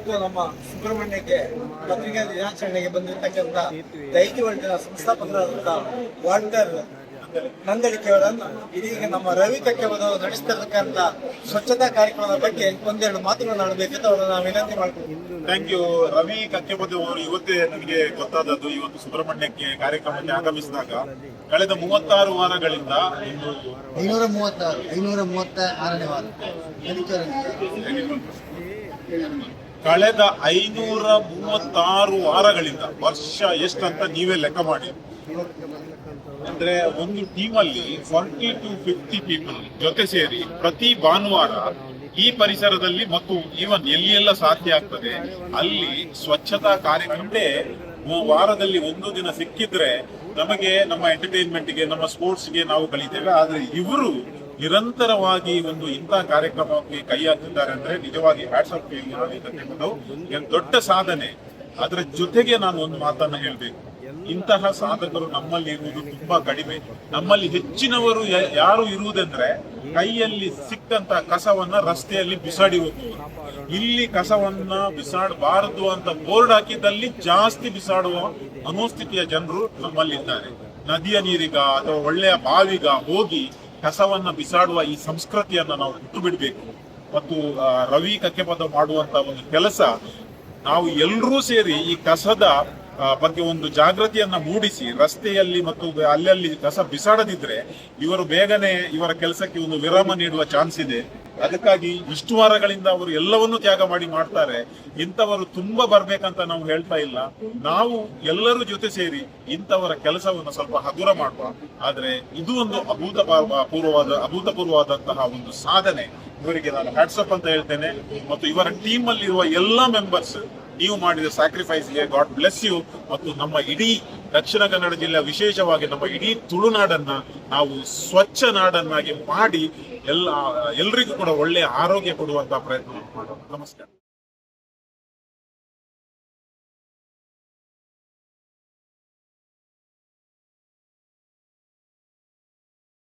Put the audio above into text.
ಇವತ್ತು ನಮ್ಮ ಸುಬ್ರಹ್ಮಣ್ಯಕ್ಕೆ ಪತ್ರಿಕಾ ದಿನಾಚರಣೆಗೆ ಬಂದಿರತಕ್ಕಂಥ ದೈತ್ಯ ವರ್ಗದ ಸಂಸ್ಥಾಪಕರಾದಂತಹ ವಾಲ್ಟರ್ ನಂದಳಿಕೆಯವರನ್ನು ಇದೀಗ ನಮ್ಮ ರವಿ ಕಕ್ಕೆಬದವರು ನಡೆಸ್ತಿರ್ತಕ್ಕಂಥ ಸ್ವಚ್ಛತಾ ಕಾರ್ಯಕ್ರಮದ ಬಗ್ಗೆ ಒಂದೆರಡು ಮಾತುಗಳನ್ನು ಆಡಬೇಕಂತ ಅವರನ್ನು ನಾವು ವಿನಂತಿ ಮಾಡ್ತೀವಿ. Thank you. ರವಿ ಕಕ್ಕೆಬದ ಅವರು ಇವತ್ತೇ ನನಗೆ ಗೊತ್ತಾದದ್ದು. ಇವತ್ತು ಸುಬ್ರಹ್ಮಣ್ಯಕ್ಕೆ ಕಾರ್ಯಕ್ರಮಕ್ಕೆ ಆಗಮಿಸಿದಾಗ ಕಳೆದ 36 ವಾರಗಳಿಂದ 536ನೇ ವಾರ ಕಳೆದ 536 ವಾರಗಳಿಂದ ವರ್ಷ ಎಷ್ಟಂತ ನೀವೇ ಲೆಕ್ಕ ಮಾಡಿ. ಅಂದ್ರೆ ಒಂದು ಟೀಮ್ ಅಲ್ಲಿ 40 to 50 ಪೀಪಲ್ ಜೊತೆ ಸೇರಿ ಪ್ರತಿ ಭಾನುವಾರ ಈ ಪರಿಸರದಲ್ಲಿ ಮತ್ತು ಈವನ್ ಎಲ್ಲಿ ಎಲ್ಲ ಸಾಧ್ಯ ಆಗ್ತದೆ ಅಲ್ಲಿ ಸ್ವಚ್ಛತಾ ಕಾರ್ಯಕ್ರಮಕ್ಕೆ ವಾರದಲ್ಲಿ ಒಂದು ದಿನ ಸಿಕ್ಕಿದ್ರೆ ನಮಗೆ ನಮ್ಮ ಎಂಟರ್ಟೈನ್ಮೆಂಟ್ಗೆ ನಮ್ಮ ಸ್ಪೋರ್ಟ್ಸ್ಗೆ ನಾವು ಕಲಿತೇವೆ. ಆದ್ರೆ ಇವರು ನಿರಂತರವಾಗಿ ಒಂದು ಇಂಥ ಕಾರ್ಯಕ್ರಮಕ್ಕೆ ಕೈ ಹಾಕಿದ್ದಾರೆ ಅಂದ್ರೆ ನಿಜವಾಗಿ ಹ್ಯಾಟ್ಸ್ ಆಫ್ ದೊಡ್ಡ ಸಾಧನೆ. ಅದರ ಜೊತೆಗೆ ನಾನು ಒಂದು ಮಾತನ್ನ ಹೇಳ್ಬೇಕು, ಇಂತಹ ಸಾಧಕರು ನಮ್ಮಲ್ಲಿ ಇರುವುದು ತುಂಬಾ ಕಡಿಮೆ. ನಮ್ಮಲ್ಲಿ ಹೆಚ್ಚಿನವರು ಯಾರು ಇರುವುದಂದ್ರೆ ಕೈಯಲ್ಲಿ ಸಿಕ್ಕಂತ ಕಸವನ್ನ ರಸ್ತೆಯಲ್ಲಿ ಬಿಸಾಡಿ ಹೋಗುವುದು. ಇಲ್ಲಿ ಕಸವನ್ನ ಬಿಸಾಡಬಾರದು ಅಂತ ಬೋರ್ಡ್ ಹಾಕಿದಲ್ಲಿ ಜಾಸ್ತಿ ಬಿಸಾಡುವ ಮನೋಸ್ಥಿತಿಯ ಜನರು ನಮ್ಮಲ್ಲಿದ್ದಾರೆ. ನದಿಯ ನೀರಿಗ ಅಥವಾ ಒಳ್ಳೆಯ ಬಾವಿಗ ಹೋಗಿ ಕಸವನ್ನ ಬಿಸಾಡುವ ಈ ಸಂಸ್ಕೃತಿಯನ್ನ ನಾವು ಬಿಟ್ಟು ಬಿಡಬೇಕು. ಮತ್ತು ರವಿ ಕಕ್ಕೆಬದ ಮಾಡುವಂತ ಒಂದು ಕೆಲಸ, ನಾವು ಎಲ್ಲರೂ ಸೇರಿ ಈ ಕಸದ ಬಗ್ಗೆ ಒಂದು ಜಾಗೃತಿಯನ್ನ ಮೂಡಿಸಿ ರಸ್ತೆಯಲ್ಲಿ ಮತ್ತು ಅಲ್ಲಲ್ಲಿ ಕಸ ಬಿಸಾಡದಿದ್ರೆ ಇವರು ಬೇಗನೆ ಇವರ ಕೆಲಸಕ್ಕೆ ಒಂದು ವಿರಾಮ ನೀಡುವ ಚಾನ್ಸ್ ಇದೆ. ಅದಕ್ಕಾಗಿ ಇಷ್ಟು ವಾರಗಳಿಂದ ಅವರು ಎಲ್ಲವನ್ನೂ ತ್ಯಾಗ ಮಾಡಿ ಮಾಡ್ತಾರೆ. ಇಂಥವರು ತುಂಬಾ ಬರ್ಬೇಕಂತ ನಾವು ಹೇಳ್ತಾ ಇಲ್ಲ, ನಾವು ಎಲ್ಲರೂ ಜೊತೆ ಸೇರಿ ಇಂಥವರ ಕೆಲಸವನ್ನು ಸ್ವಲ್ಪ ಹಗುರ ಮಾಡುವ. ಆದ್ರೆ ಇದು ಒಂದು ಅಭೂತಪೂರ್ವವಾದಂತಹ ಒಂದು ಸಾಧನೆ. ಇವರಿಗೆ ನಾನು ಹ್ಯಾಟ್ಸ್ ಆಫ್ ಅಂತ ಹೇಳ್ತೇನೆ. ಮತ್ತು ಇವರ ಟೀಮ್ ಅಲ್ಲಿ ಇರುವ ಎಲ್ಲಾ ಮೆಂಬರ್ಸ್, ನೀವು ಮಾಡಿದ ಸ್ಯಾಕ್ರಿಫೈಸ್ಗೆ ಗಾಡ್ ಬ್ಲೆಸ್ ಯು. ಮತ್ತು ನಮ್ಮ ಇಡೀ ದಕ್ಷಿಣ ಕನ್ನಡ ಜಿಲ್ಲೆ, ವಿಶೇಷವಾಗಿ ನಮ್ಮ ಇಡೀ ತುಳುನಾಡನ್ನ ನಾವು ಸ್ವಚ್ಛ ನಾಡನ್ನಾಗಿ ಮಾಡಿ ಎಲ್ರಿಗೂ ಕೂಡ ಒಳ್ಳೆಯ ಆರೋಗ್ಯ ಕೊಡುವಂತಹ ಪ್ರಯತ್ನ ಮಾಡೋಣ. ನಮಸ್ಕಾರ.